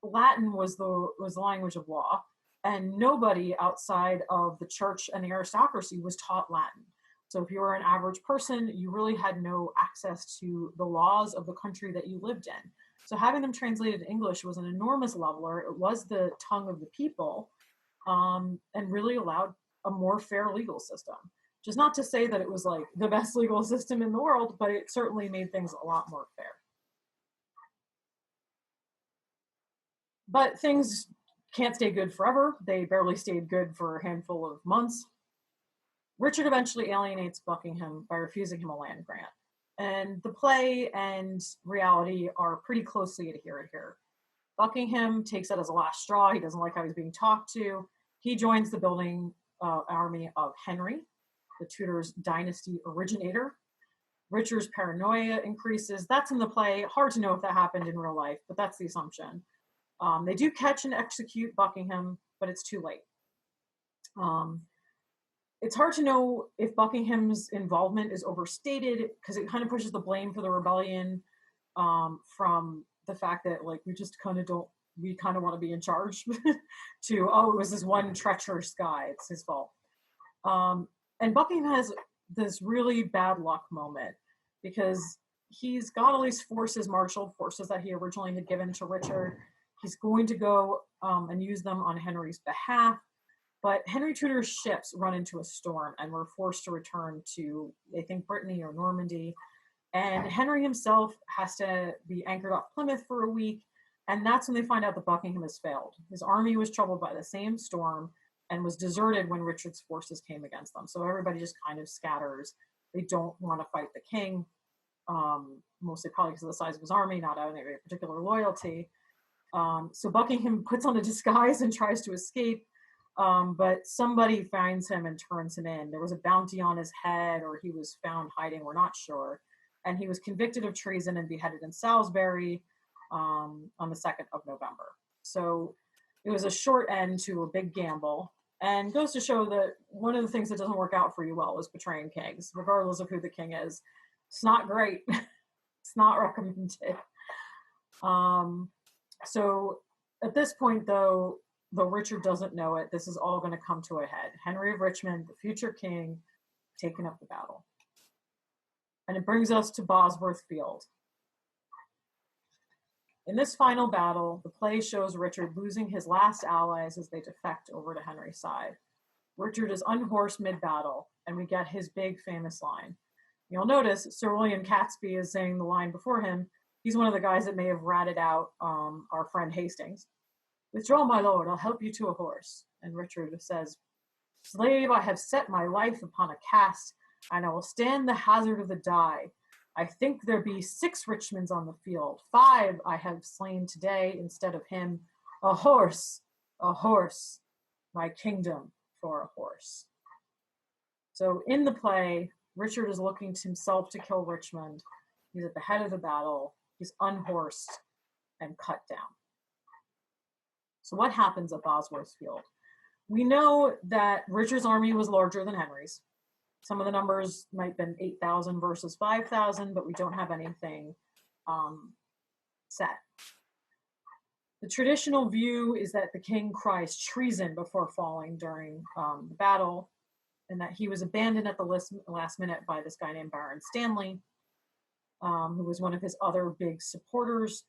Latin was the language of law, and nobody outside of the church and the aristocracy was taught Latin. So if you were an average person, you really had no access to the laws of the country that you lived in. So having them translated to English was an enormous leveler. It was the tongue of the people. And really allowed a more fair legal system. Which is not to say that it was like the best legal system in the world, but it certainly made things a lot more fair. But things can't stay good forever. They barely stayed good for a handful of months. Richard eventually alienates Buckingham by refusing him a land grant. And the play and reality are pretty closely adhered here. Buckingham takes that as a last straw. He doesn't like how he's being talked to. He joins the building army of Henry, the Tudors' dynasty originator. Richard's paranoia increases. That's in the play. Hard to know if that happened in real life, but that's the assumption. They do catch and execute Buckingham, but it's too late. It's hard to know if Buckingham's involvement is overstated because it kind of pushes the blame for the rebellion from the fact that like we kind of want to be in charge to, oh, it was this one treacherous guy, it's his fault. And Buckingham has this really bad luck moment because he's got all these forces marshaled, forces that he originally had given to Richard. He's going to go and use them on Henry's behalf, but Henry Tudor's ships run into a storm and were forced to return to, I think, Brittany or Normandy. And Henry himself has to be anchored off Plymouth for a week, and that's when they find out that Buckingham has failed. His army was troubled by the same storm and was deserted when Richard's forces came against them. So everybody just kind of scatters. They don't want to fight the king, mostly probably because of the size of his army, not out of any particular loyalty. So Buckingham puts on a disguise and tries to escape, but somebody finds him and turns him in. There was a bounty on his head, or he was found hiding, we're not sure. And he was convicted of treason and beheaded in Salisbury on the 2nd of November. So it was a short end to a big gamble, and goes to show that one of the things that doesn't work out for you well is betraying kings, regardless of who the king is. It's not great. It's not recommended. So at this point, though Richard doesn't know it, this is all going to come to a head. Henry of Richmond, the future king, taking up the battle. And it brings us to Bosworth Field. In this final battle, the play shows Richard losing his last allies as they defect over to Henry's side. Richard is unhorsed mid-battle, and we get his big famous line. You'll notice Sir William Catesby is saying the line before him. He's one of the guys that may have ratted out our friend Hastings. Withdraw, my lord, I'll help you to a horse. And Richard says, Slave, I have set my life upon a cast, and I will stand the hazard of the die. I think there be 6 Richmonds on the field. 5 I have slain today instead of him. A horse, my kingdom for a horse. So in the play, Richard is looking to himself to kill Richmond. He's at the head of the battle. He's unhorsed and cut down. So what happens at Bosworth Field? We know that Richard's army was larger than Henry's. Some of the numbers might have been 8,000 versus 5,000, but we don't have anything set. The traditional view is that the king cries treason before falling during the battle, and that he was abandoned at the last minute by this guy named Baron Stanley, who was one of his other big supporters.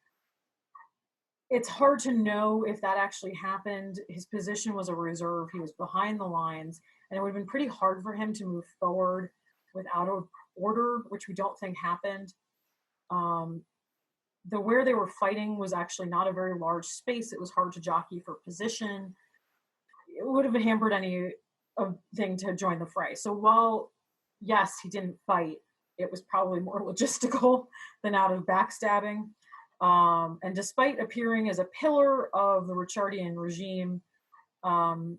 It's hard to know if that actually happened. His position was a reserve. He was behind the lines, and it would have been pretty hard for him to move forward without an order, which we don't think happened. Where they were fighting was actually not a very large space. It was hard to jockey for position. It would have hampered any thing to join the fray. So while, yes, he didn't fight, it was probably more logistical than out of backstabbing. And despite appearing as a pillar of the Richardian regime,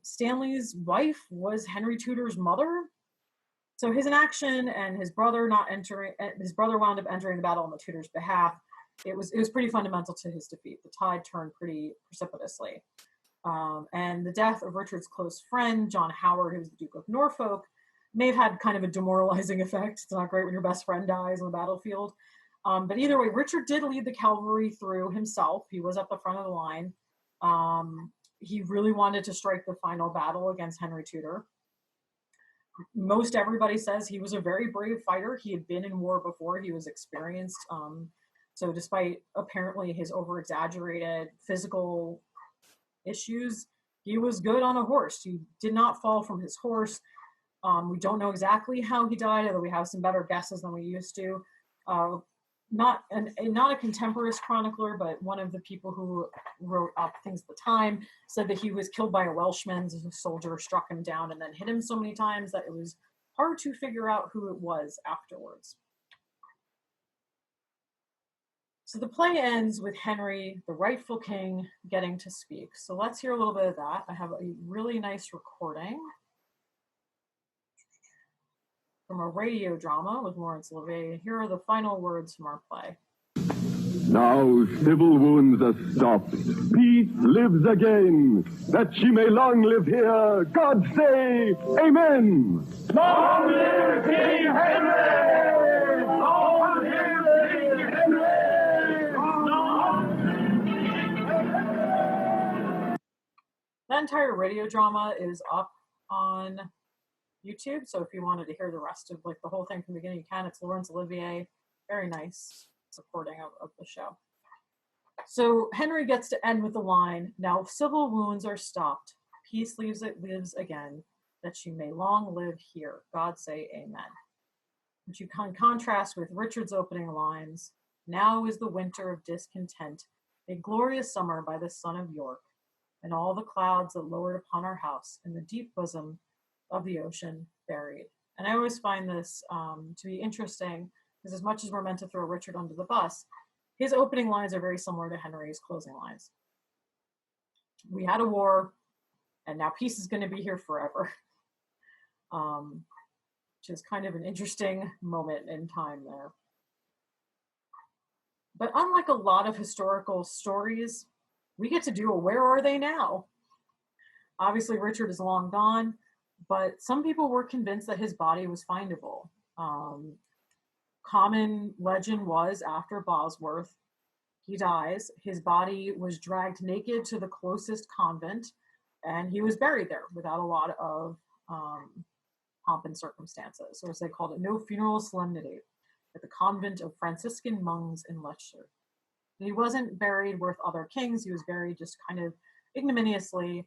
Stanley's wife was Henry Tudor's mother. So his inaction and his brother wound up entering the battle on the Tudors' behalf. It was pretty fundamental to his defeat. The tide turned pretty precipitously. And the death of Richard's close friend, John Howard, who was the Duke of Norfolk, may have had kind of a demoralizing effect. It's not great when your best friend dies on the battlefield. But either way, Richard did lead the cavalry through himself. He was at the front of the line. He really wanted to strike the final battle against Henry Tudor. Most everybody says he was a very brave fighter. He had been in war before. He was experienced. So despite apparently his over-exaggerated physical issues, he was good on a horse. He did not fall from his horse. We don't know exactly how he died, although we have some better guesses than we used to. Not a contemporaneous chronicler, but one of the people who wrote up things at the time said that he was killed by a Welshman. A soldier struck him down and then hit him so many times that it was hard to figure out who it was afterwards. So the play ends with Henry, the rightful king, getting to speak. So let's hear a little bit of that. I have a really nice recording from a radio drama with Laurence Olivier. Here are the final words from our play. Now civil wounds are stopped. Peace lives again. That she may long live here, God say, Amen. Long live King Henry! Long live King Henry! That entire radio drama is up on YouTube, so if you wanted to hear the rest of the whole thing from the beginning, you can. It's Laurence Olivier. Very nice recording of the show. So Henry gets to end with the line, now civil wounds are stopped, peace lives again, that she may long live here. God say amen. which you can contrast with Richard's opening lines. Now is the winter of discontent, a glorious summer by the son of York, and all the clouds that lowered upon our house in the deep bosom of the ocean buried. And I always find this to be interesting, because as much as we're meant to throw Richard under the bus, his opening lines are very similar to Henry's closing lines. We had a war, and now peace is going to be here forever. Which is kind of an interesting moment in time there. But unlike a lot of historical stories, we get to do a where are they now? Obviously, Richard is long gone, but some people were convinced that his body was findable. Common legend was, after Bosworth, he dies, his body was dragged naked to the closest convent, and he was buried there without a lot of pomp and circumstances, or as they called it, no funeral solemnity, at the convent of Franciscan monks in Leicester. He wasn't buried with other kings, he was buried just kind of ignominiously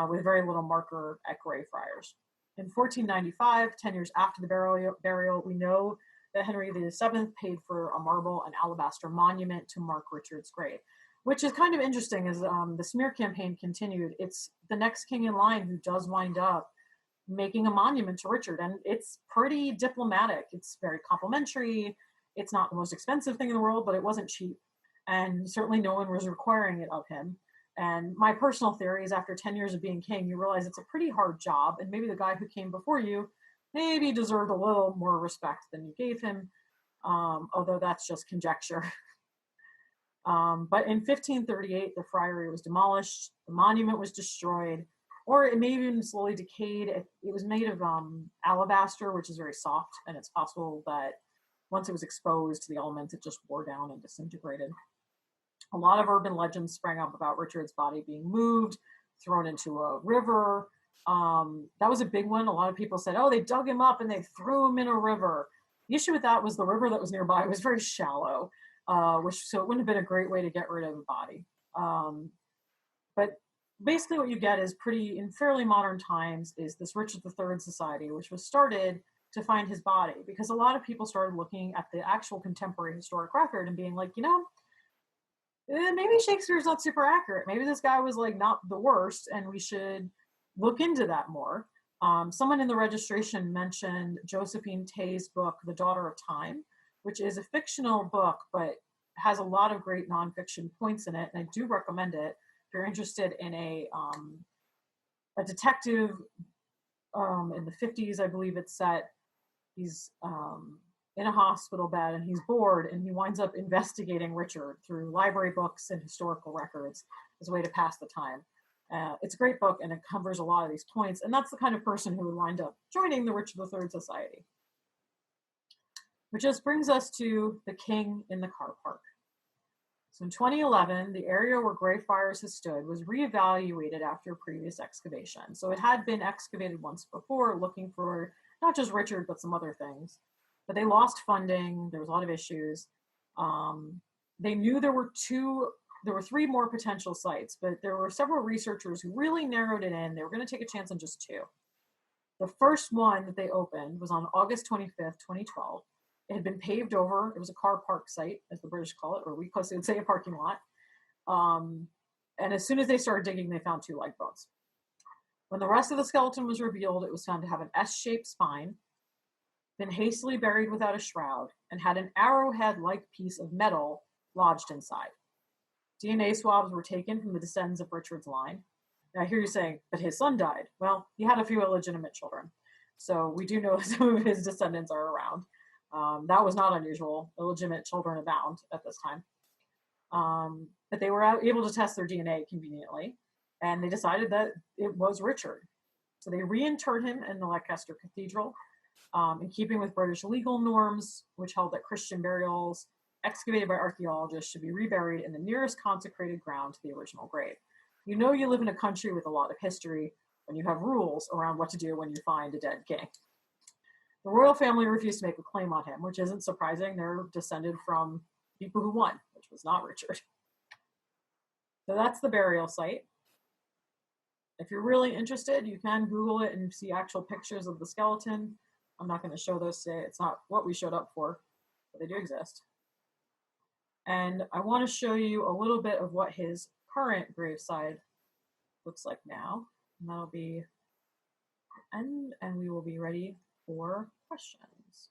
with very little marker at Greyfriars. In 1495, 10 years after the burial, we know that Henry VII paid for a marble and alabaster monument to mark Richard's grave, which is kind of interesting as the smear campaign continued. It's the next king in line who does wind up making a monument to Richard, and it's pretty diplomatic. It's very complimentary. It's not the most expensive thing in the world, but it wasn't cheap, and certainly no one was requiring it of him. And my personal theory is, after 10 years of being king, you realize it's a pretty hard job, and maybe the guy who came before you maybe deserved a little more respect than you gave him, although that's just conjecture. But in 1538, the friary was demolished, the monument was destroyed, or it may have even slowly decayed. It was made of alabaster, which is very soft, and it's possible that once it was exposed to the elements, it just wore down and disintegrated. A lot of urban legends sprang up about Richard's body being moved, thrown into a river. That was a big one. A lot of people said, oh, they dug him up and they threw him in a river. The issue with that was the river that was nearby was very shallow, so it wouldn't have been a great way to get rid of the body. But basically what you get is in fairly modern times, is this Richard III Society, which was started to find his body, because a lot of people started looking at the actual contemporary historic record and being like, maybe Shakespeare's not super accurate. Maybe this guy was like not the worst, and we should look into that more. Someone in the registration mentioned Josephine Tay's book, The Daughter of Time, which is a fictional book, but has a lot of great nonfiction points in it, and I do recommend it if you're interested in a detective in the 50s, I believe it's set. He's in a hospital bed and he's bored, and he winds up investigating Richard through library books and historical records as a way to pass the time. It's a great book, and it covers a lot of these points, and that's the kind of person who would wind up joining the Richard III Society. Which just brings us to the king in the car park. So in 2011, the area where Greyfriars has stood was reevaluated after a previous excavation. So it had been excavated once before, looking for not just Richard, but some other things. But they lost funding. There was a lot of issues. They knew there were three more potential sites, but there were several researchers who really narrowed it in. They were going to take a chance on just two. The first one that they opened was on August 25th, 2012. It had been paved over. It was a car park site, as the British call it, or we would say a parking lot. And as soon as they started digging, they found two leg bones. When the rest of the skeleton was revealed, it was found to have an S-shaped spine, been hastily buried without a shroud, and had an arrowhead-like piece of metal lodged inside. DNA swabs were taken from the descendants of Richard's line. Now, I hear you saying, but his son died. Well, he had a few illegitimate children. So we do know some of his descendants are around. That was not unusual. Illegitimate children abound at this time. But they were able to test their DNA conveniently, and they decided that it was Richard. So they reinterred him in the Leicester Cathedral, in keeping with British legal norms, which held that Christian burials excavated by archaeologists should be reburied in the nearest consecrated ground to the original grave. You know you live in a country with a lot of history when you have rules around what to do when you find a dead king. The royal family refused to make a claim on him, which isn't surprising. They're descended from people who won, which was not Richard. So that's the burial site. If you're really interested, you can Google it and see actual pictures of the skeleton. I'm not going to show those today. It's not what we showed up for, but they do exist. And I want to show you a little bit of what his current graveside looks like now. And that'll be the end, and we will be ready for questions.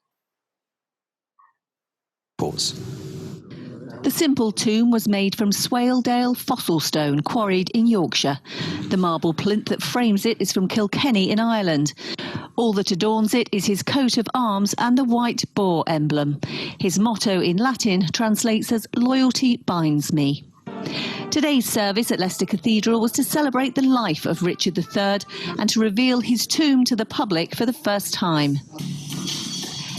Pause. The simple tomb was made from Swaledale fossil stone quarried in Yorkshire. The marble plinth that frames it is from Kilkenny in Ireland. All that adorns it is his coat of arms and the white boar emblem. His motto in Latin translates as "Loyalty binds me." Today's service at Leicester Cathedral was to celebrate the life of Richard III and to reveal his tomb to the public for the first time.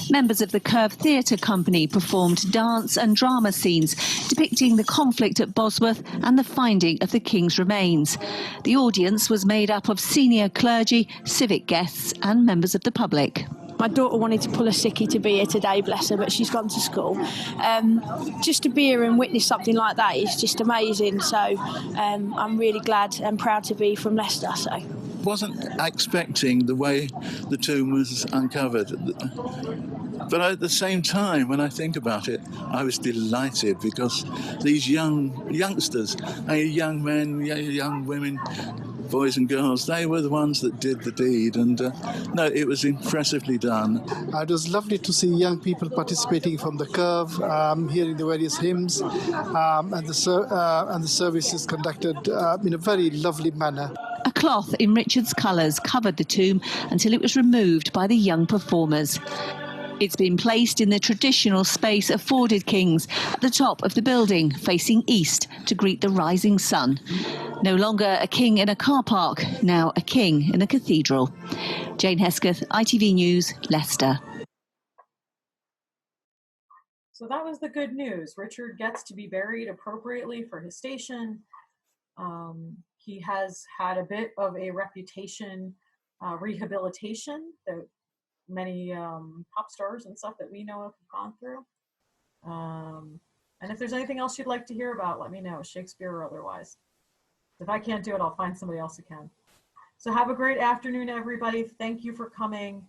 Members of the Curve Theatre Company performed dance and drama scenes depicting the conflict at Bosworth and the finding of the King's remains. The audience was made up of senior clergy, civic guests and members of the public. My daughter wanted to pull a sickie to be here today, bless her, but she's gone to school. Just to be here and witness something like that is just amazing. So I'm really glad and proud to be from Leicester. So. Wasn't expecting the way the tomb was uncovered. But at the same time, when I think about it, I was delighted because these youngsters, young men, young women, boys and girls, they were the ones that did the deed. And no, it was impressively done. It was lovely to see young people participating from the Curve, hearing the various hymns, and the services conducted in a very lovely manner. A cloth in Richard's colours covered the tomb until it was removed by the young performers. It's been placed in the traditional space afforded kings at the top of the building, facing east to greet the rising sun. No longer a king in a car park, now a king in a cathedral. Jane Hesketh, ITV News, Leicester. So that was the good news. Richard gets to be buried appropriately for his station. He has had a bit of a reputation rehabilitation that many pop stars and stuff that we know of have gone through. And if there's anything else you'd like to hear about, let me know, Shakespeare or otherwise. If I can't do it, I'll find somebody else who can. So have a great afternoon, everybody. Thank you for coming.